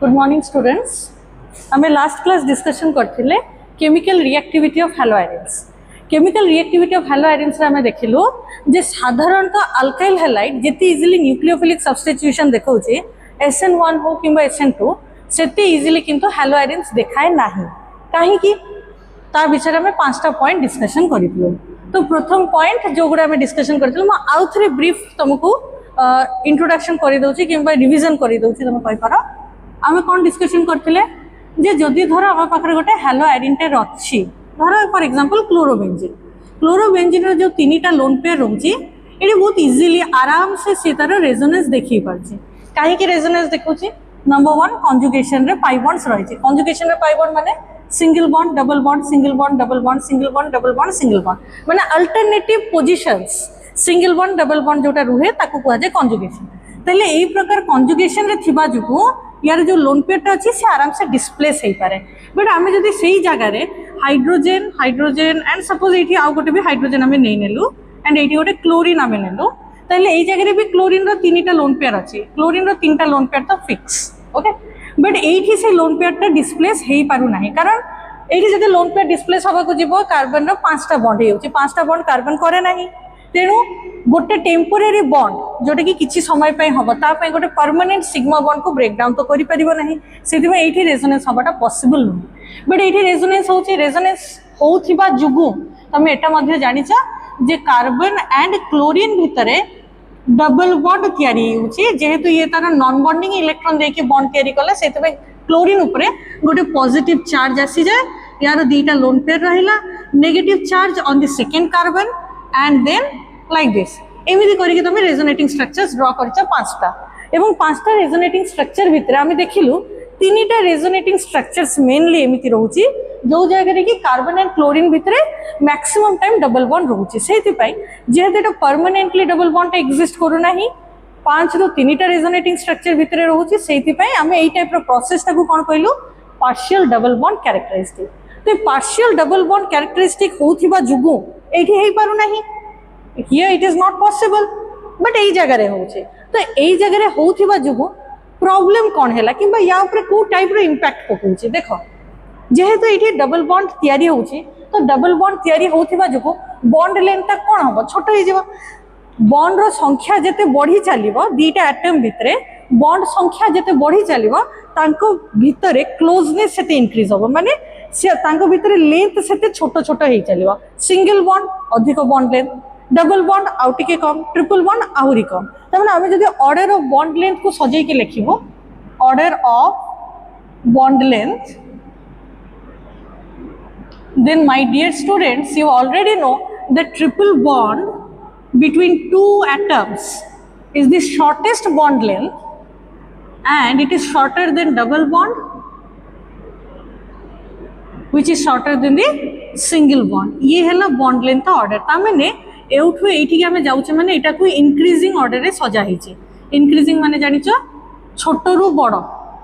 Good morning students. आम last class discussion करथिले chemical reactivity of hello irons. Chemical reactivity of hello irons रे आम देखिलु जे साधारणतः alkyl halide जेते इजिली न्यूक्लियोफिलिक सब्स्टिट्यूशन देखौचे SN1 हो किंबा SN2 सेते इजिली किंतु हैलो आयरन्स देखाए नाही। काहे कि ता विषय में 5टा पॉइंट डिस्कशन करितलु। तो प्रथम पॉइंट जो गुडा हम डिस्कशन करथिलु म आउ थ्री ब्रीफ तुमको इंट्रोडक्शन करि दउची किंबा रिवीजन करि दउची तुम कहि पारो। आम कौन डिस्कशन करथिले जे जदि धर आम पाखरे गोटे हैलो आयरनटेर अछि धर फॉर एग्जांपल क्लोरोबेंजीन रो जो तीनटा लोन पेयर रहउची एडी बहुत इजीली आराम से से तार रेजोनेंस देखि पारछि। काहे कि रेजोनेंस देखउची नंबर 1 कंजुगेशन रे पाई बॉन्ड्स रहिछि। कंजुगेशन रे पाई बॉन्ड माने single bond double bond single bond double bond single bond double bond single bond माने alternative positions single bond double bond जोटा रुहे ताकू कहै जे कंजुगेशन। तले एई प्रकार कंजुगेशन रे थिबा जुगु यार जो लोन पेयर अच्छी से आराम से डिस्प्लेस हो पारे। बट आम जब से जगार हाइड्रोजेन हाइड्रोजेन एंड सपोज ये आउ गोटे भी हाइड्रोजेन आम नहीं नेलु एंड ये गोटे क्लोरीन आम नेलु ताले ये जगह भी क्लोरीन रो तीनटा लोन पेयर अच्छी क्लोरीन रो तीनटा लोन पेयर तो फिक्स ओके। बट ये से लोन पेयर डिस्प्लेस हो पारु नाही कारण ये जब लोन पेयर डिस्प्लेस हवा को जीव कार्बन रो 5टा बॉन्ड हो 5टा बॉन्ड कार्बन करे नाही। तेणु गोटे टेम्पोरारी बॉन्ड जोटा कि किसी समय हम गोटे परमानेंट सिग्मा बॉन्ड को ब्रेक डाउन तो करि परिबो नाही। सेतिमे एठी रेजोनेंस हवाटा पॉसिबल नुह। बट एठी रेजोनेंस होची रेजोनेंस होउथिबा जुगु तमे एटा मध्ये जानिचा जे कार्बन एंड क्लोरीन भितरे डबल बॉन्ड तयारी होची जेहेतु ये तार नॉन बॉन्डिंग इलेक्ट्रॉन देके बॉन्ड तयारी कले सेतिमे क्लोरीन उपरे गोटे पॉजिटिव चार्ज आसी जाय यार दीटा लोन पेयर रहिला negative charge on the second carbon and then like this एमिति करिके तमे रेजोनेटिंग स्ट्रक्चर्स ड्रा करछा 5टा एवं 5टा रेजोनेटिंग स्ट्रक्चर भितर आमे देखिलु तीनटा रेजोनेटिंग स्ट्रक्चर्स मेनली एमिति रहउची जो जगह रे कि कार्बन एंड क्लोरीन भितर मैक्सिमम टाइम डबल बॉन्ड रहउची। सेति पई जेहेतु एटा परमानेंटली डबल बॉन्ड एक्जिस्ट करू नाही 5 रो 3टा रेजोनेटिंग स्ट्रक्चर भितर रहउची सेति पई आमे एई टाइप रो प्रोसेस ताकू कोन कहलु पार्शियल डबल बॉन्ड कैरेक्टरिस्टिक। तो पार्शियल डबल बॉन्ड कैरेक्टरिस्टिक होथिबा जुगु एठी हेई पारु नाही here it is not possible but एई जगह रे होचे। तो एई जगह रे होथिबा जुगु प्रॉब्लम कोन हैला किबा या ऊपर को टाइप रो इंपैक्ट पकोचे देखो जेहेतु एठी डबल बॉन्ड तयारी होची तो डबल बॉन्ड तयारी होथिबा जुगु बॉन्ड लेंथ ता कोन होबो छोट हो जेबो। बॉन्ड रो संख्या जते बढ़ी चलिबो दीटा एटम भितरे बॉन्ड संख्या जते बढ़ी चलिबो तांको भितरे क्लोजनेस सेते इंक्रीज होबो माने से तांको भितरे लेंथ सेते छोट छोट हे चलिबो। सिंगल बॉन्ड अधिक बॉन्ड लेंथ डबल बॉन्ड आउ टिके कम ट्रिपल बॉन्ड आहुरी कम। तमाने आमे जदि ऑर्डर ऑफ बॉन्ड लेंथ को सजै के लिखिबो order of bond length then my dear students you already know the triple bond between two atoms is the shortest bond length and it is shorter than double bond which is shorter than the single bond। ये हैला bond length order ता माने एउठु एठी के हमें जाउचे माने एटा को इंक्रीजिंग ऑर्डर रे सजा हिचे। इंक्रीजिंग माने जानिचो छोट रु बड़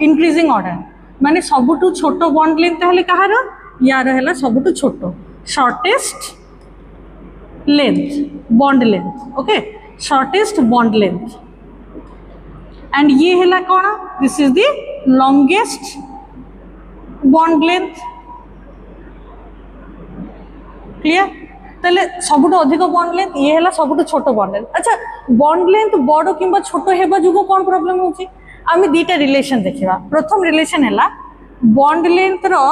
इंक्रीजिंग ऑर्डर माने सबुटु छोट बॉन्ड लेंथ हले कहार यार हैला सबुटु छोट shortest length bond length okay shortest bond length and ये हैला कोन this is the longest bond length. Clear ताले सबुटु अधिक बॉन्ड लेंथ ये हैला सबुटु छोट बॉन्ड लेंथ। अच्छा बॉन्ड लेंथ बड़ किंबा छोट हेबा जुगो कोन प्रॉब्लम होची आमे दीटा रिलेशन देखिबा। प्रथम रिलेशन हैला बॉन्ड लेंथ रो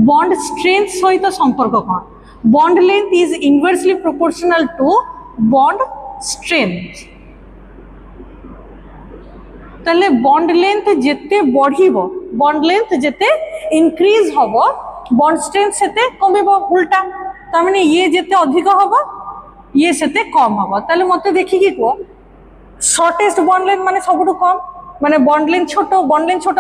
बॉन्ड स्ट्रेंथ सहित संपर्क कोन। Bond length is inversely proportional to bond strength. ताले बॉन्ड लेंथ जेते बढ़िबो बॉन्ड लेंथ जेते इंक्रीज होबो बॉन्ड स्ट्रेंथ सेते कमिबो उल्टा तामाने ये जेते अधिक होबो ये सेते कम होबो। ताले मते देखि कि को शॉर्टेस्ट बॉन्ड लेंथ माने सबुटु कम माने बॉन्ड लेंथ छोटो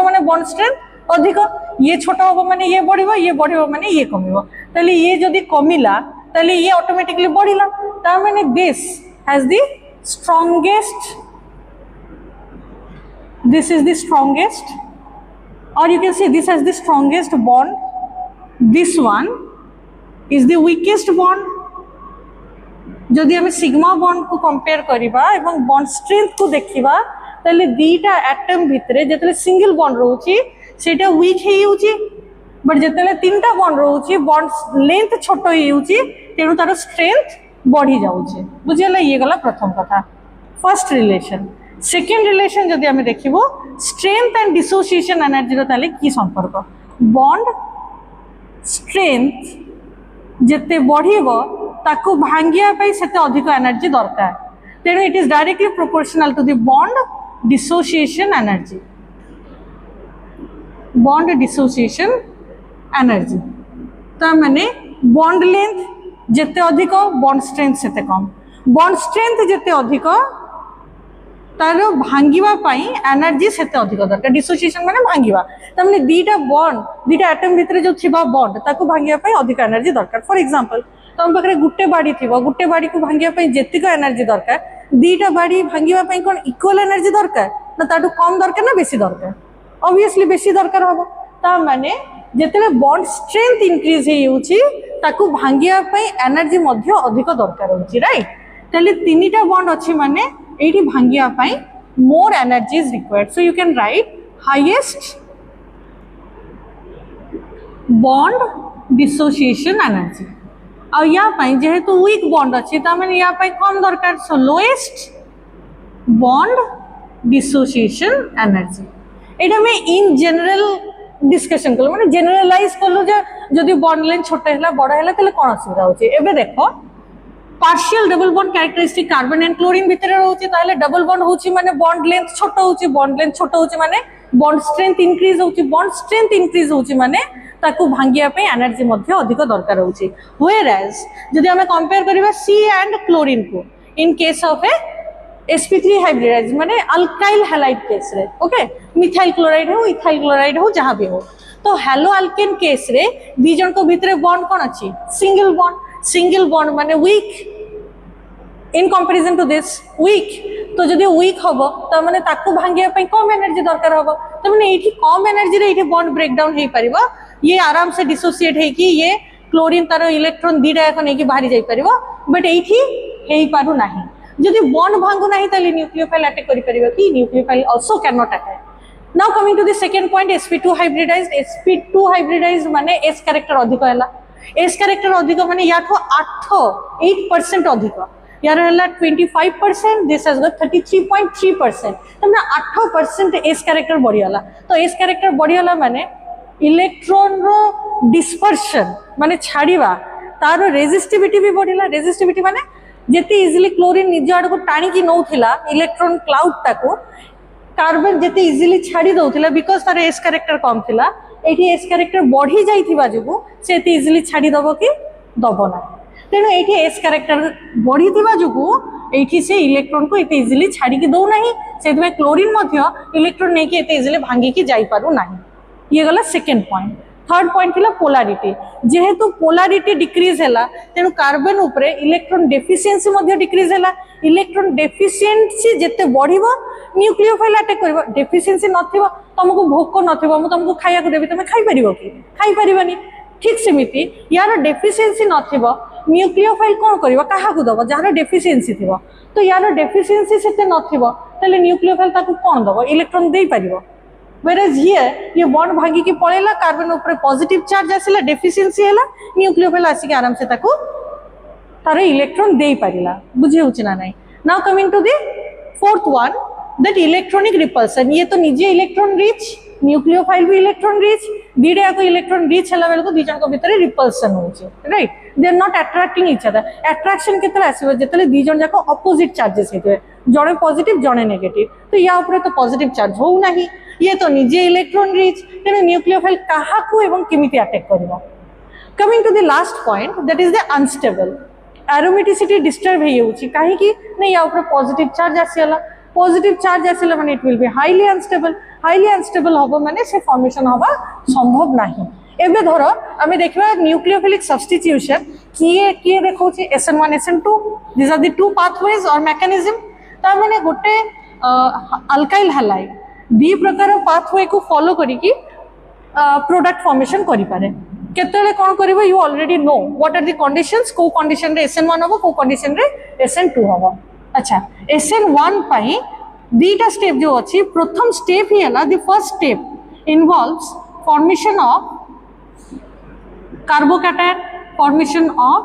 माने बॉन्ड स्ट्रेंथ अधिक ये छोट होबो माने ये बढ़िबो माने ये कमिबो। ताले ये जदि कमिला ताले ये ऑटोमेटिकली बढ़िला ता माने this has the strongest this is the strongest or you can say this has the strongest bond this one is the weakest bond। जदि हमें सिग्मा बॉन्ड को कंपेयर करिबा एवं बॉन्ड स्ट्रेंथ को देखिबा ताले दीटा एटम भितरे जेतले सिंगल बॉन्ड रहउची सेटा वीक हे होउची बट जेतले तीनटा बॉन्ड रहउची बॉन्ड लेंथ छोटो हे होउची तेनु तार स्ट्रेंथ बढ़ी जाउची बुझियला ये गला प्रथम कथा फर्स्ट रिलेशन सेकंड रिलेशन जदि हमें देखिबो स्ट्रेंथ एंड डिसोसिएशन एनर्जी रो ताले की संपर्क बॉन्ड स्ट्रेंथ जेते बढ़िबो ताकू भांगिया पई सेते अधिक एनर्जी दरकार तेणु it is directly proportional to the bond dissociation energy bond dissociation energy तो माने बॉन्ड लेंथ जेते अधिक बॉन्ड स्ट्रेंथ सेते कम बॉन्ड स्ट्रेंथ जेते अधिक तार भांगिबा पई एनर्जी सेते अधिक दरकार डिसोसिएशन माने भांगिबा त माने दीटा बॉन्ड दीटा एटम भितरे जो थिबा बॉन्ड ताकू भांगिबा पई अधिक एनर्जी दरकार फॉर एग्जांपल तुम पाखे गुटे बाड़ी थिबो गुटे बाड़ी को भांगिबा पई जेतिक एनर्जी दरकार दीटा बाड़ी भांगिबा पई कोन इक्वल एनर्जी दरकार ना ताटू कम दरकार ना बेसी दरकार ऑब्वियसली बेसी दरकार हबो ता माने जेतेले बॉन्ड स्ट्रेंथ इंक्रीज हे होउची ताकू भांगिबा पई एनर्जी मध्ये अधिक दरकार होउची राइट तले तीनटा बॉन्ड अछि माने एठी भांगिबा पई more energy is required so you can write highest bond dissociation energy और या पई जेहेतु वीक बॉन्ड अछि ता माने या पई कम दरकार सो लोएस्ट बॉन्ड डिसोसिएशन एनर्जी एटा में इन जनरल डिस्कशन कलो माने जनरलाइज कलो जे जदि बॉन्ड लेंथ छोटा हैला बड़ा हैला तले कोन असुविधा होची एबे देखो partial double bond characteristic carbon and chlorine भितरे रहउची ताले डबल बॉन्ड होची माने बॉन्ड लेंथ छोटा होची बॉन्ड लेंथ छोटा होची माने बॉन्ड स्ट्रेंथ इंक्रीज होची बॉन्ड स्ट्रेंथ इंक्रीज होची माने ताकू भांगिया पे एनर्जी मध्ये अधिक दरकार होची व्हेयर एज जदि हमें कंपेयर करिबा सी एंड क्लोरीन को in case of a sp3 hybridize माने अल्काइल हैलाइड केस रे ओके मिथाइल क्लोराइड हो इथाइल क्लोराइड हो जहां भी हो तो हेलो अल्केन केस रे दी जन को भितरे बॉन्ड कोन अछि सिंगल बॉन्ड माने weak in comparison to this weak तो जदि वीक हबो त माने ताकू भांगिया पई कम एनर्जी दरकार हबो तो माने एठी कम एनर्जी रे एठी बॉन्ड ब्रेक डाउन हे परिबो ये आराम से डिसोसिएट हे कि ये क्लोरीन तार इलेक्ट्रॉन दीटा एखन हे कि बाहरी जाई परिबो बट एठी हेई पारु नाही जदि बॉन्ड भांगु नाही ताले न्यूक्लियोफाइल अटैक करि परिबो कि nucleophile also can not attack now coming to the second point sp2 hybridized माने s कैरेक्टर अधिक हैला s कैरेक्टर अधिक माने याठो 8% अधिक यार हैला 25% this has got 33.3% Tamanna 8% s character बढ़ी होला तो s कैरेक्टर बढ़ी होला माने इलेक्ट्रॉन रो डिस्पर्शन माने छाड़ीबा तार रेजिस्टिविटी भी बढ़िला रेजिस्टिविटी माने जेते इजिली क्लोरीन निज आड़ को टाणी की नौथिला इलेक्ट्रॉन क्लाउड टाको कार्बन जेते इजिली छाड़ी दउथिला बिकॉज़ तार एस कैरेक्टर कम थिला एठी एस कैरेक्टर बढ़ी जाइथिबा जुगु सेते इजिली छाड़ी दबो कि दबो ना तेनु एठी एस कैरेक्टर बढ़ी थिबा जुगु एठी से इलेक्ट्रॉन को एते इजिली छाड़ी की दउ नाही सेते में क्लोरीन मध्य इलेक्ट्रॉन नै कि एते इजिली भांगी की जाई पारु नाही ये गला सेकंड पॉइंट थर्ड पॉइंट थिला पोलैरिटी जेहेतु पोलैरिटी डिक्रीज हैला तेनु कार्बन ऊपर इलेक्ट्रॉन डेफिशिएंसी मध्ये डिक्रीज हैला इलेक्ट्रॉन डेफिशिएंसी जेते बढ़िबो न्यूक्लियोफाइल अटैक करबो डेफिशिएंसी नथिबो तुमको भोक नथिबो हम तुमको खाया को देबी तुम खाई परिबो कि खाई परिबानी ठीक सेमिति यार डेफिशिएंसी नथिबो न्यूक्लियोफाइल कोन करबो काहा को दबो जार डेफिशिएंसी थिबो तो यार डेफिशिएंसी सेते नथिबो तले न्यूक्लियोफाइल ताको कोन दबो इलेक्ट्रॉन देई परिबो whereas here ये बॉन्ड भागी की पळेला कार्बन ऊपर पॉजिटिव चार्ज आसिला डेफिशिएंसी हैला न्यूक्लियोफाइल आसी के आराम से ताको तार इलेक्ट्रॉन देई परिला बुझे होची ना नाही now coming to the fourth one that electronic repulsion ये तो निजे इलेक्ट्रॉन रिच न्यूक्लियोफाइल भी इलेक्ट्रॉन रिच दीडा को इलेक्ट्रॉन रिच हला बेल को दी जन को भीतर रिपल्सन होची right they are not attracting each other attraction केतले आसीबो जेतले दी जन जाको ऑपोजिट चार्जेस हेते जणे पॉजिटिव जणे नेगेटिव तो या ऊपर तो पॉजिटिव चार्ज हो नाही ये तो निजे इलेक्ट्रॉन रिच तेने न्यूक्लियोफाइल काहा को एवं केमिति अटैक करबो coming to the last point that is the unstable aromaticity disturb हे होची काहे कि नै या ऊपर पॉजिटिव चार्ज आसीला पॉजिटिव चार्ज आसीला माने it will be highly unstable होबो माने से फॉर्मेशन होबा संभव नाही एबे धरो आमे देखबा न्यूक्लियोफिलिक सब्स्टिट्यूशन किए देखौची SN1 SN2 this are the two pathways और मैकेनिज्म ता माने गोटे अल्काइल हैलाइड दी प्रकार पाथवे को फॉलो करी की प्रोडक्ट फॉर्मेशन करि पारे केतले कोन करबो you already know what are the conditions को कंडीशन रे SN1 होबो को कंडीशन रे SN2 होबो अच्छा SN1 पई दीटा स्टेप जो अच्छी प्रथम स्टेप ही है the first step involves formation of carbocation formation of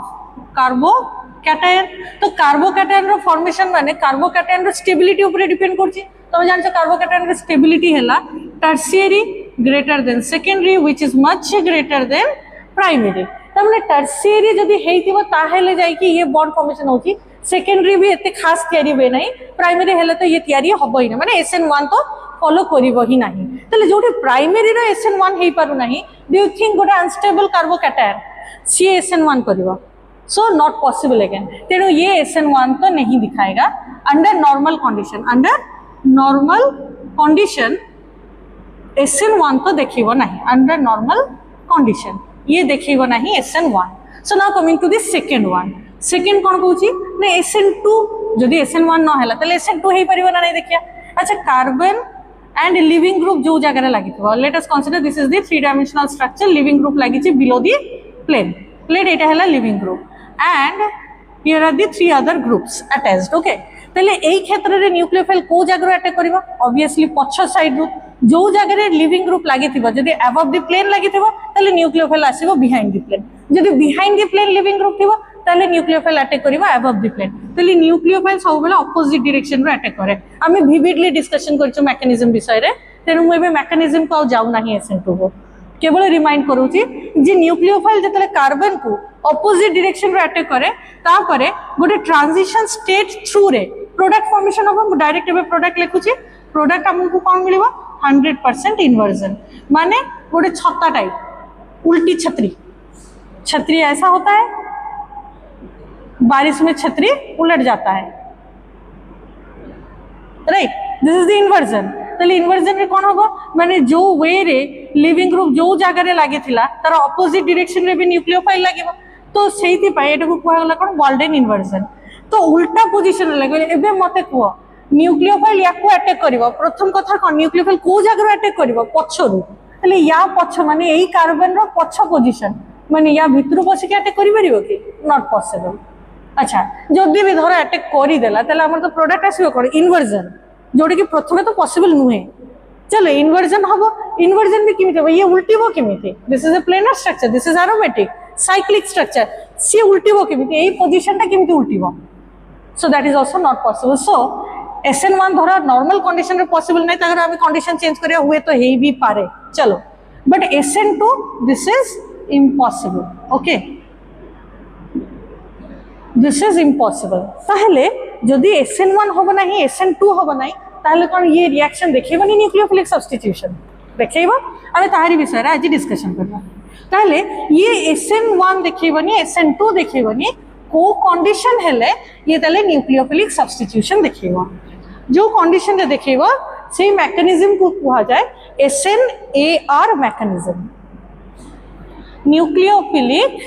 carbocation तो कार्बोकैटायन रो फॉर्मेशन माने कार्बोकैटायन रो स्टेबिलिटी ऊपर डिपेंड करछि तुम जानछ कार्बोकैटायन रो स्टेबिलिटी हैला tertiary greater than secondary which is much greater than primary तमने टर्शियरी जदी हेइतिबो ताहेले जाई कि ये बॉन्ड फॉर्मेशन होछि सेकेंडरी भी एते खास तयारी होय नाही प्राइमरी हेले तो ये तयारी हबो ही ना माने SN1 तो फॉलो करिवो ही नाही तले जोटी प्राइमरी रो SN1 हेइ पारु नाही डू यू थिंक गोटे अनस्टेबल कार्बोकैटायन सी SN1 करिवो सो नॉट पॉसिबल अगेन तेणु ये SN1 तो नहीं दिखाएगा अंडर नॉर्मल कंडीशन SN1 तो देखिबो नाही अंडर नॉर्मल कंडीशन ये देखिबो नाही SN1 so now coming to the second one second कोन कहूची ने SN2 जदी SN1 न हैला तले SN2 हेइ परिबो ना नहीं देखिया अच्छा कार्बन एंड लिविंग ग्रुप जो जगह रे लागिथबो let us consider this is the 3 dimensional structure leaving group लागिची बिलो द प्लेन एटा हैला leaving group and here are the 3 other groups attached okay तले एई क्षेत्र रे न्यूक्लियोफाइल को जगह अटैक करबा ऑब्वियसली पछ साइड रो जो जगह रे लिविंग ग्रुप लागिथिबो जदी अबव द प्लेन लागिथिबो तले न्यूक्लियोफाइल आसीबो बिहाइंड द प्लेन जदी behind the plane leaving group थिबो तले न्यूक्लियोफाइल अटैक करबा अबव द प्लेन तले न्यूक्लियोफाइल सब बेला ऑपोजिट डायरेक्शन रो अटैक करे आमे विविडली डिस्कशन करछु मैकेनिज्म विषय रे तेनु मैं मैकेनिज्म को जाउ नाही SN2 को केवल रिमाइंड करूची जे न्यूक्लियोफाइल जतले कार्बन को ऑपोजिट डायरेक्शन रे अटैक करे तापरे गोटे ट्रांजिशन स्टेट थ्रू रे प्रोडक्ट फॉर्मेशन हो डायरेक्ट एबे प्रोडक्ट लिखुची प्रोडक्ट हमको कोन मिलिबो 100% इन्वर्जन माने गोटे छत्ता टाइप उल्टी छतरी ऐसा होता है बारिश में छतरी उलट जाता है right this is the inversion तले इन्वर्जन रे कोन होबो माने जो वे रे लिविंग ग्रुप जो जगह रे लागि थिला तार ऑपोजिट डायरेक्शन रे भी न्यूक्लियोफाइल लागिबो तो सेहिति पाए एटा को कहला कोन वाल्डेन इन्वर्जन तो उल्टा पोजीशन रे लागे एबे मते को न्यूक्लियोफाइल याको अटैक करिवो प्रथम कथा कोन न्यूक्लियोफाइल को जगह रे अटैक करिवो पछरु तले या पछ माने एई कार्बन रो पछ पोजीशन माने या भितरु बसी के अटैक करि परिबो कि नॉट पॉसिबल अच्छा जदी भी धर अटैक करि देला तले हमर तो प्रोडक्ट आसीबो कोन इन्वर्जन जोड़ी कि प्रथमे तो पॉसिबल नुहे चलो इन्वर्जन हबो इन्वर्जन भी किमिते ये उल्टीबो किमिते this is a planar structure this is aromatic cyclic structure सी उल्टीबो किमिते एई पोजीशनटा किमिते उल्टीबो so that is also not possible so SN1 धरा नॉर्मल कंडीशन रे पॉसिबल नै तगर हम कंडीशन चेंज करिया हुए तो हेई भी पारे चलो but SN2 this is impossible okay this is impossible ताहले जदि SN1 होबो नाही SN2 होबो नाही ताहले कोन ये रिएक्शन देखैबनी न्यूक्लियोफिलिक सब्स्टिट्यूशन देखैबो आमे ताहारी विषय रे आज डिस्कशन करबा ताहले ये SN1 देखैबनी SN2 देखैबनी को कंडीशन हेले ये ताले न्यूक्लियोफिलिक सब्स्टिट्यूशन देखैबो जो कंडीशन रे देखैबो सेही मैकेनिज्म को कहा जाय SNAR mechanism nucleophilic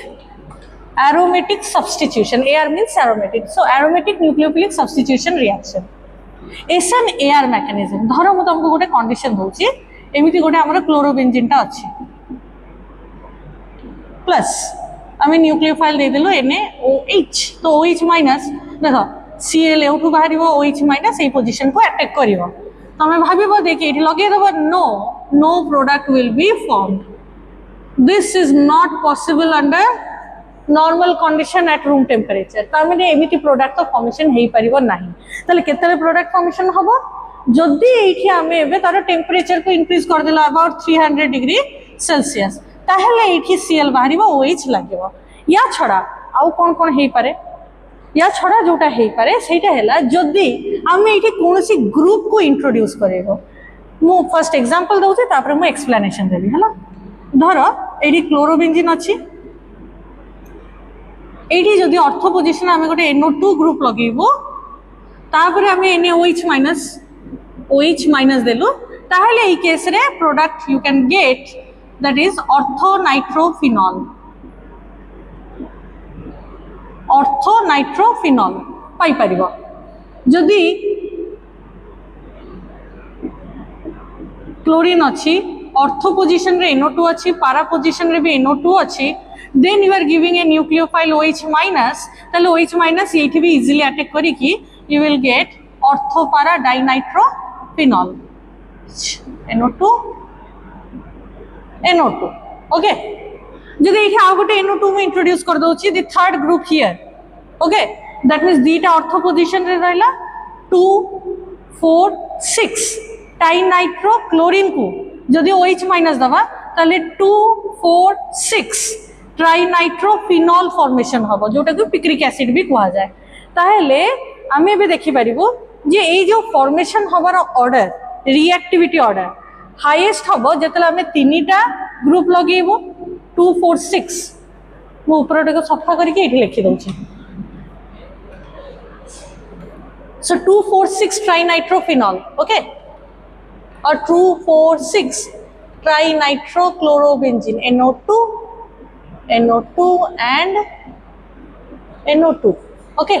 aromatic substitution AR means aromatic so aromatic nucleophilic substitution reaction SNAR mechanism धरो मु तुमको गोटे कंडीशन दोची एमिति गोटे हमर क्लोरोबेंजीन टा अछि प्लस आमे न्यूक्लियोफाइल दे देलो NaOH तो OH माइनस देखो Cl एउठु बाहरिबो OH माइनस ए पोजीशन को अटैक करिवो तमे भाबिबो देखि एठी लगे देबो no product will be formed this is not possible under normal condition at room temperature तामेने एमिति प्रोडक्ट तो फॉर्मेशन हेई परिबो नाही तले केतले प्रोडक्ट फॉर्मेशन हबो जदी एठी आमे एबे तार टेम्परेचर को इंक्रीज कर देला अबाउट 300 डिग्री सेल्सियस ताहेले एठी Cl बाहरिबो OH लागिबो या छडा आउ कोन हेई पारे या छडा जोटा हेई पारे सेटा हैला जदी आमे एठी कोनोसी ग्रुप को इंट्रोड्यूस करेबो मु फर्स्ट एग्जांपल दउचे तापर मु एक्सप्लेनेशन देबी हला धरो एठी क्लोरोबेंजीन अछि एठी जदी ऑर्थो पोजीशन आमे गोटे NO2 ग्रुप लगेबो तापर आमे NaOH माइनस देलु ताहले ए केस रे product you can get that is ortho nitrophenol पाई परिबो जदी क्लोरीन अछि ऑर्थो पोजीशन रे NO2 अछि पारा पोजीशन रे भी NO2 अछि then you are giving a nucleophile OH minus तले OH minus एठी भी easily attack करी कि you will get ortho para dinitrophenol NO2 NO2 okay जदि ये आ गोटे NO2 में इंट्रोड्यूस कर दउची the third group here okay that means दीटा ऑर्थो पोजीशन रे रहला 2 4 6 डाइनाइट्रो क्लोरीन को जदि OH माइनस दबा ताले 2 4 6 ट्राइनाइट्रोफिनॉल फॉर्मेशन हबो जोटा को पिक्रिक एसिड भी कहा जाए ताहेले आमे भी देखि परिबो जे ए जो फॉर्मेशन हबार ऑर्डर रिएक्टिविटी ऑर्डर हाईएस्ट हबो जेतला आमे तीनटा ग्रुप लगेबो 2 4 6 मो ऊपर को सफा करके एठी लिखि दउछि सो 2 4 6 ट्राइनाइट्रोफिनॉल ओके और 2 4 6 ट्राइनाइट्रोक्लोरोबेंजीन NO2 and NO2 okay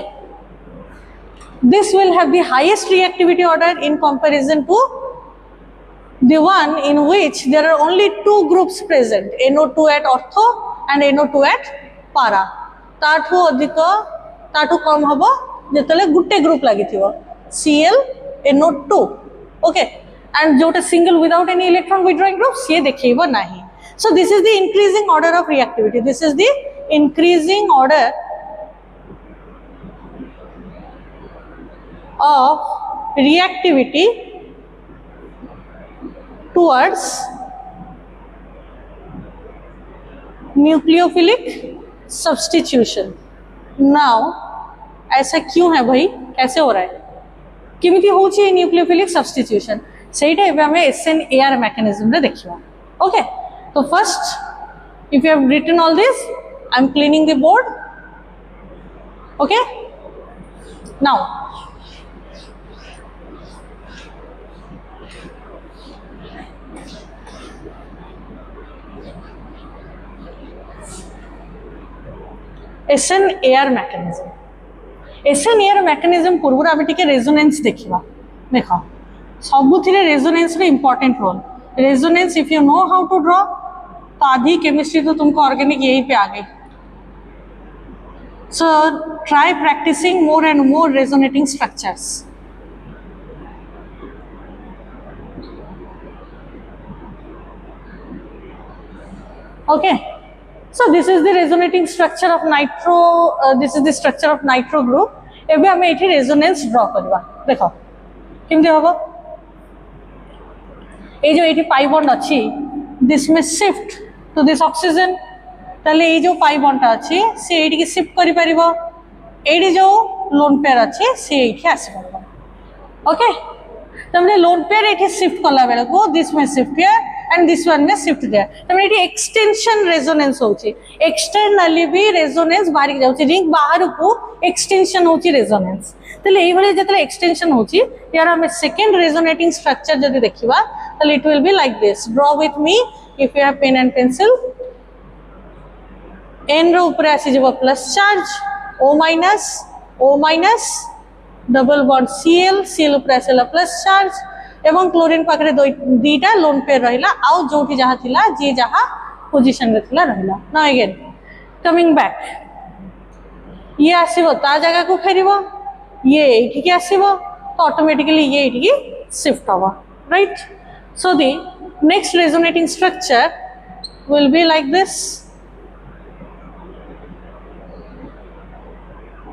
this will have the highest reactivity order in comparison to the one in which there are only two groups present NO2 at ortho and NO2 at para ताठू अधिक ताठू कम हबो जेतले गुटे group लागिथिबो Cl NO2 okay and जोटा single without any electron withdrawing group से देखिबो नाही so this is the increasing order of reactivity this is the increasing order of reactivity towards nucleophilic substitution now ऐसा क्यों है भाई कैसे हो रहा है किमिति होची न्यूक्लियोफिलिक सब्स्टिट्यूशन सेटा एबे हमें SN-AR मैकेनिज्म रे देखिबा ओके तो first if you have written all this I am cleaning the board okay now SN-AR mechanism SN-AR mechanism पूर्व आम टिके रेजोनेंस देखिबा देखो सबुथिरे रेजोनेंस रे important role resonance if you know how to draw तो आधी केमिस्ट्री तो तुमको ऑर्गेनिक यही पे आ गई so try practicing more and more resonating structures okay so this is the resonating structure of nitro this is the structure of nitro group एबे हमें एठी रेजोनेंस ड्रॉ करबा देखो किमते होबो ए जो एठी पाई बॉन्ड अछि दिस में शिफ्ट टू दिस ऑक्सीजन ताले ए जो पाई बॉन्ड अछि से एठी के शिफ्ट करि परिबो एठी जो लोन पेयर अछि से एठी आसी परबो ओके तमने लोन पेयर एठी शिफ्ट कला बेले को दिस में shift here and this one में shift there तमने एठी extension resonance होची externally भी resonance बाहर जाउची रिंग बाहर को extension होची resonance तले एई भले जतले extension होची यार हम second resonating structure जदि देखिबा तले it will be like this draw with me if you have pen and pencil n रो ऊपर आसी जब plus charge O minus double bond Cl ऊपर आसेला प्लस चार्ज एवं क्लोरीन पाखरे दुईटा लोन पेयर रहिला आउ जोठी जहा थिला जे जहा पोजीशन रे थिला रहिला नाउ अगेन कमिंग बैक ये आसीबो ता जगह को फेरिबो ये एठी के आसीबो तो ऑटोमेटिकली ये एठी की शिफ्ट होबो right so the next resonating structure will be like this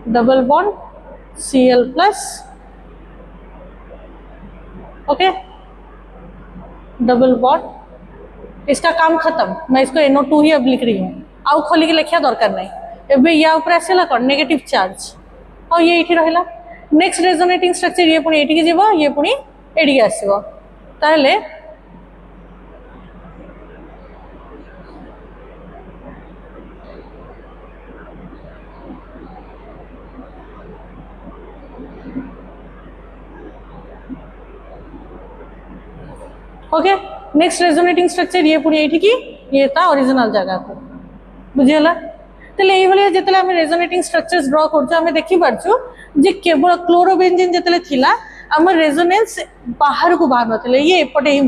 double bond Cl plus okay double bond इसका काम खत्म मैं इसको NO2 ही अब लिख रही हूँ आउ खोली के लिखिया दरकार नहीं एबे या ऊपर आसेला कोन नेगेटिव चार्ज और ये एठी रहिला नेक्स्ट रेजोनेटिंग स्ट्रक्चर ये पुनी एठी के जेबो ये पुनी एठी के आसीबो ताहले ओके नेक्स्ट रेजोनेटिंग स्ट्रक्चर ये पुनी एठी की ये ता ओरिजिनल जगह को बुझियला तले एई भले जेतले हम रेजोनेटिंग स्ट्रक्चर्स ड्रॉ करछु हमें देखि परछु जे केवल क्लोरोबेंजीन जेतले थिला हमर रेजोनेंस बाहर को बाहर नथिले ये एपटे ही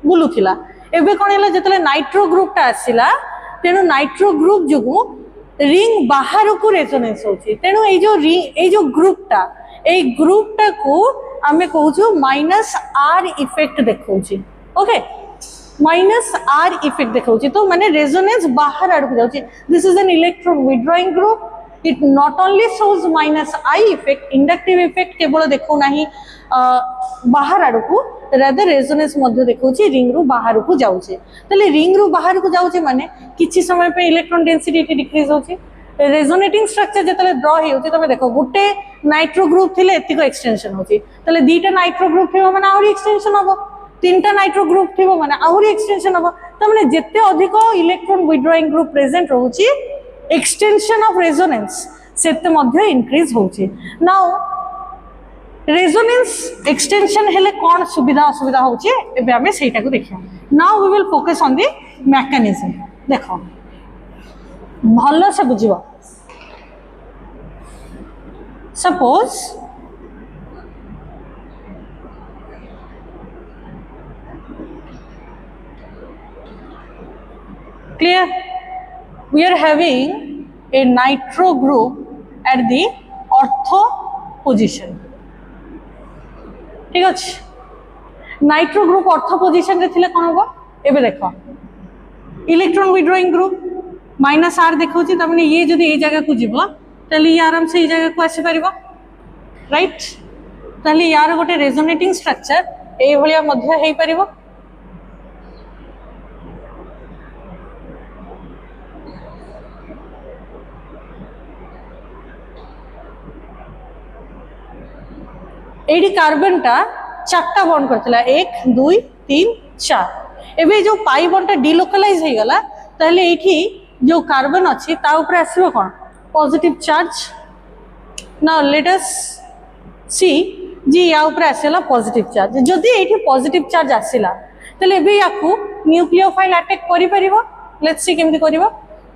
बुलु थिला एबे कोन हैला जेतले नाइट्रो ग्रुप ता आसिला तेनु नाइट्रो ग्रुप जुगु रिंग बाहर को रेजोनेंस होची तेनु ए जो ग्रुप ता ए ग्रुपटा को आमे कहूछु माइनस आर इफेक्ट देखौछि ओके माइनस आर इफेक्ट देखौछि तो माने रेजोनेंस बाहर आड़ को जाउछि this is an electron withdrawing group it not only shows minus I effect inductive effect केवल देखो नहीं बाहर आड़ को rather resonance मध्य देखो ची रिंग रु बाहर को जाउछे तले रिंग रु बाहर को जाउछे माने किछि समय पे इलेक्ट्रॉन डेंसिटी डिक्रीज होछि रेजोनेटिंग स्ट्रक्चर जतले ड्रॉ हे होछि तमे देखो गुटे नाइट्रो ग्रुप थिले एतिको एक्सटेंशन होछि तले दीटा नाइट्रो ग्रुप थिबो माने आहुरी एक्सटेंशन हबो तीनटा नाइट्रो ग्रुप थिबो माने आहुरी एक्सटेंशन हबो त माने जेते अधिक इलेक्ट्रॉन विथड्रॉइंग ग्रुप प्रेजेंट रहउछि extension of resonance सेते मध्य increase होछि now resonance extension हेले कोन सुविधा असुविधा होछि एबे हमें सेटा को देखिया now we will focus on the mechanism देखो भलो से बुझिबो suppose clear we are having a nitro group at the ortho position ठीक अछि नाइट्रो ग्रुप ऑर्थो पोजीशन रे थिले कोन हो एबे देखो electron withdrawing group minus R देखौ छी तमने ये जदी ए जगह को जीवो तले ये आराम से ए जगह को आसी परिबो राइट तले यार गोटे रेजोनेटिंग स्ट्रक्चर ए भलिया मध्य हेई परिबो एडी कार्बन टा चारटा बॉन्ड करथिला 1 2 3 4 एबे जो पाई बॉन्ड टा डिलोकलाइज हे गला तहले एठी जो कार्बन अछि ता ऊपर आसीबो कोन positive charge now let us see जी या ऊपर आसेला पॉजिटिव चार्ज जदी एठी पॉजिटिव चार्ज आसीला तहले एबे याकू न्यूक्लियोफाइल अटैक करि परिबो लेट्स सी केमति करिवो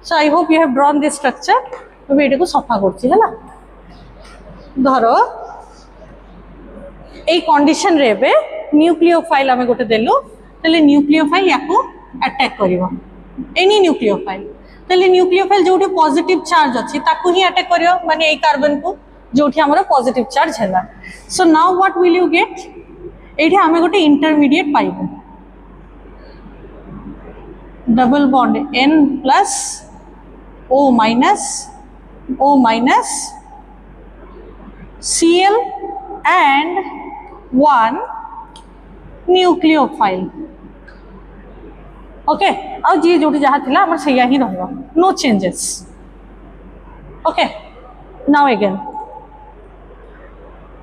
so I hope you have drawn this structure एबे एटा को सफा करछि हला धरो ए कंडीशन रे बे न्यूक्लियोफाइल हमें गोटे देलु तले न्यूक्लियोफाइल याको अटैक करिवो एनी न्यूक्लियोफाइल तले न्यूक्लियोफाइल जोठी पॉजिटिव चार्ज अछि ताकू ही अटैक करियो माने ए कार्बन को जोठी हमरो पॉजिटिव चार्ज हैला so now what will you get एठी हमें गोटे इंटरमीडिएट पाइबो double bond n plus O minus Cl and one nucleophile okay आ जी जोटी जहा थिला हमर सैया ही रहबो no changes okay now again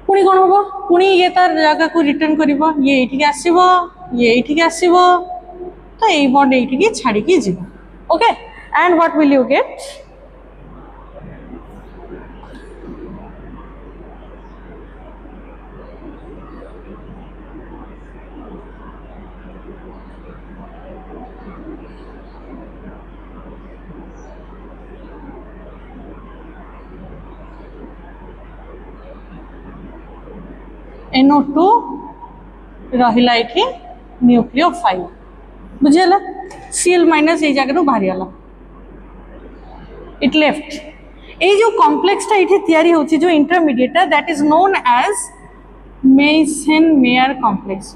पुनी कोन होबो पुनी ये तार जगह को रिटर्न करिवो ये एठी के आसीबो ये एठी के आसीबो तो ए बॉन्ड एठी के छाडी के जीवो okay and what will you gate NO2 रहिला एठी न्यूक्लियोफाइल बुझेला Cl माइनस ए जगह रो बाहरी आला इट लेफ्ट ए जो कॉम्प्लेक्स टा एठी तयारी होची जो intermediate that is known as Meisenheimer complex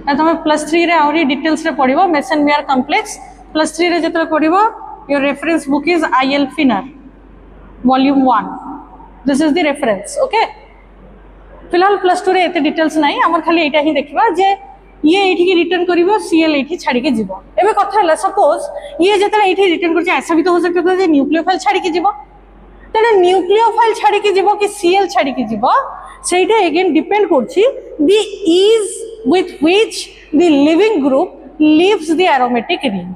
तुम +3 रे आउरी डिटेल्स रे पढिबो मेसन-मेयर कॉम्प्लेक्स +3 रे जतले पढिबो your reference book is IL Finar Volume 1 this is the reference okay फिलहाल +2 रे एते डिटेल्स नाही हमर खाली एटा ही देखबा जे ये एठी के रिटर्न करिवो Cl एठी छाडी के जीवो एबे कथा हला सपोज ये जतले एठी रिटर्न करछ ऐसा भी तो हो सकता है जे न्यूक्लियोफाइल छाडी के जीवो तने न्यूक्लियोफाइल छाडी के जीवो कि Cl छाडी के जीवो सेटा अगेन डिपेंड करछि the is with which the leaving group leaves the aromatic ring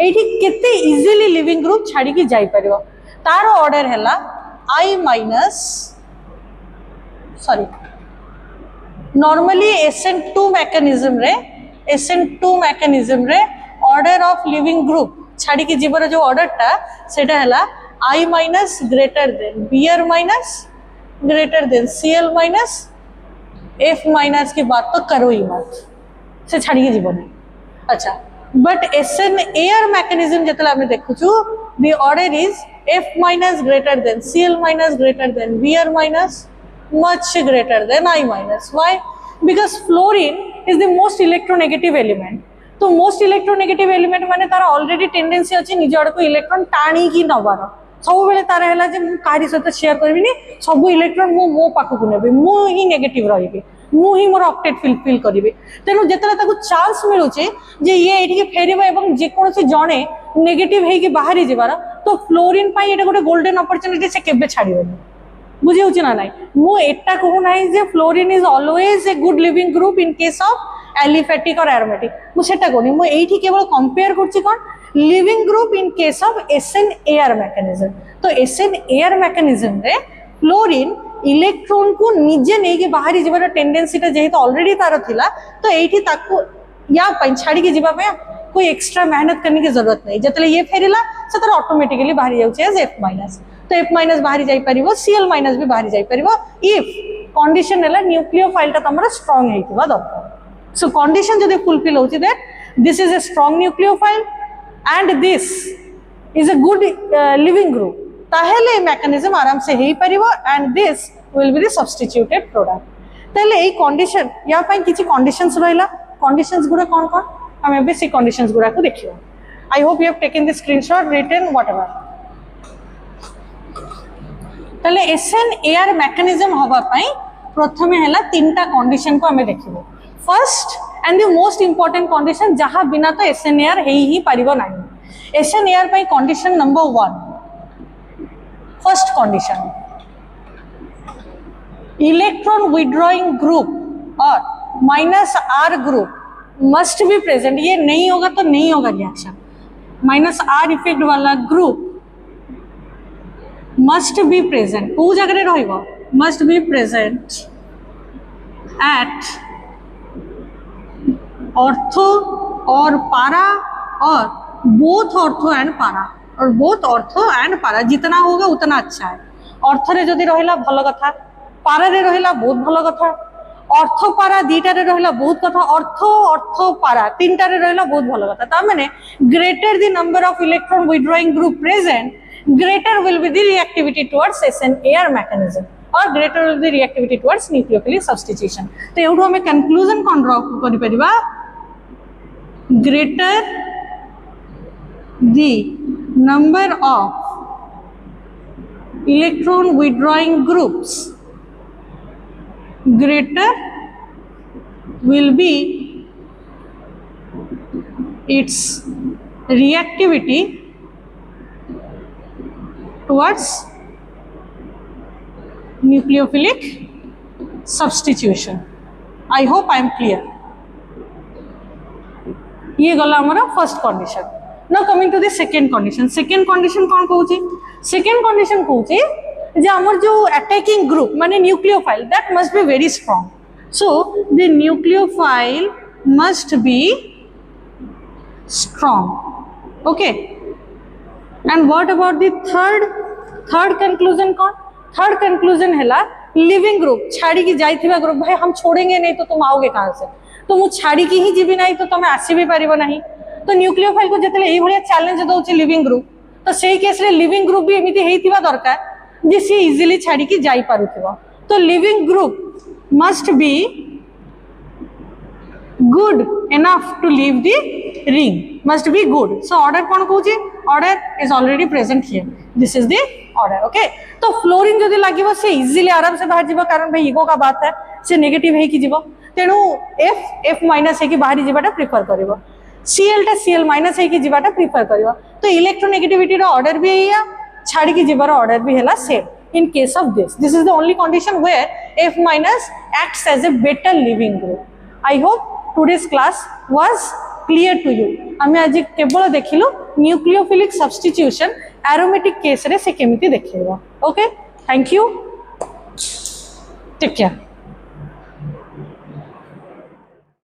एठी केते इजीली लिविंग ग्रुप छाडी के जाई परिवो तार ऑर्डर हैला I minus sorry normally SN2 mechanism रे ऑर्डर ऑफ लिविंग ग्रुप छाड़ी के जीवर जो ऑर्डर टा सेटा हैला I minus greater than Br minus greater than Cl minus F minus की बात तो करो ही मत से छाड़ी के जीवन अच्छा बट SN एयर मैकेनिज्म जतला हमें देखुछु the order is F minus greater than Cl minus greater than Br minus much greater than I minus. Why? Because fluorine is the most electronegative element. तो मोस्ट इलेक्ट्रोनेगेटिव एलिमेंट माने तार already tendency अछि निज आड़ को electron टाणी की नबार सब बेले तार हैला जे मु कारी सहित शेयर करबिनी सब इलेक्ट्रॉन मो पाखु को नेबे मु ही नेगेटिव रहिबे मु ही मोर ऑक्टेट फिल करिवे तेनु जेतले ताकू चांस मिलुचे जे ये एठी के फेरिबो एवं जे कोनोसी जणे नेगेटिव हेकी बाहरी जिबार तो फ्लोरीन पाई एटा गोटे गोल्डन अपॉर्चुनिटी से केबे छाड़िबेनी बुझे होची ना नाही मु एटा कहू नाही जे fluorine is always a good leaving group in case of aliphatic और एरोमेटिक मुझे कोनी मु एठी केवल कंपेयर करछि कोन leaving group in case of SN Ar mechanism तो एसएन एयर मैकेनिज्म रे फ्लोरीन इलेक्ट्रॉन को निजे नै के बाहरी जीवार टेंडेंसी ता जेहित ऑलरेडी तार थिला तो एठी ताकू या छाड़ी के जीवा पे कोई एक्स्ट्रा मेहनत करने की जरूरत नहीं जतले ये फेरिला से तार ऑटोमेटिकली बाहरी जाउछ एज F माइनस तो F माइनस बाहरी जाई परिबो Cl माइनस भी बाहरी जाई परिबो इफ कंडीशन हैला न्यूक्लियोफाइल ता तमरा स्ट्रांग हेतिबा दरकार so condition जदि फुलफिल होची that this is a strong nucleophile and this is a good living group ताहेले mechanism आराम से हेई परिबो and this will be the substituted product ताहेले एई कंडीशन या पई किछि कंडीशंस रहला कंडीशंस गुडा कोन कोन हम एबे से कंडीशंस गुडा को देखियो I hope you have taken the screenshot written whatever ताहेले SN AR mechanism होबा पई प्रथमे हैला तीनटा कंडीशन को हमें देखिबो first and the most important condition जहां बिना तो SNAR ही परिबो नाही SNAR पई कंडीशन number 1 first condition electron withdrawing group और minus R group must be present ये नहीं होगा तो नहीं होगा रिएक्शन माइनस R इफेक्ट वाला ग्रुप मस्ट बी प्रेजेंट को जगह रे रहइबो must be present at ortho और पारा और बोथ ऑर्थो एंड पारा और बोथ ऑर्थो एंड पारा जितना होगा उतना अच्छा है ऑर्थो रे जदि रहिला भलो कथा पारा रे रहिला बहुत भलो कथा ऑर्थो पारा दीटा रे रहिला बहुत कथा ऑर्थो पारा तीनटा रे रहिला बहुत भलो कथा ता माने greater the number of electron withdrawing group present greater will be the reactivity towards SN AR mechanism और greater will be the reactivity towards nucleophilic substitution तो एउठो हमें कंक्लूजन कोन ड्रा करि परिबा greater the number of electron withdrawing groups greater will be its reactivity towards nucleophilic substitution. I hope I am clear. ये गला हमारा first condition now coming to the second condition कौन कहूची second condition कहूची जे हमर जो अटैकिंग ग्रुप माने nucleophile that must be very strong so the nucleophile must be strong okay and what about the third conclusion कौन third conclusion हैला leaving group छाड़ी की जाइथिबा ग्रुप भाई हम छोड़ेंगे नहीं तो तुम आओगे कहां से तो मु छाड़ी की ही जीवी नहीं तो तुम आसी भी पारिबो नहीं तो न्यूक्लियोफाइल को जतले एही भलिया चैलेंज दोउची लिविंग ग्रुप तो सेही केस रे लिविंग ग्रुप भी एमिति हेइथिबा दरकार जे सी इजीली छाड़ी की जाई पारुथिबो तो leaving group must B good enough to leave the ring must be good so order कौन कहूची order is already present here this is the order okay तो फ्लोरीन जदि लागिबो से इजीली आराम से बाहर जीवो कारण भाई ईगो का बात है से नेगेटिव है कि जीवो तेनु F माइनस है कि बाहर जीवाटा प्रिफर करिवो Cl टा Cl माइनस है कि जीवाटा प्रिफर करिवो तो इलेक्ट्रोनेगेटिविटी रो ऑर्डर भी है छाड़ी की जीवार ऑर्डर भी हैला same in case of this is the only condition where F minus acts as a better living group I hope today's class was clear to you हमें आज केवल देखिलु न्यूक्लियोफिलिक सब्स्टिट्यूशन एरोमेटिक केस रे से केमिति देखिबा okay thank you take care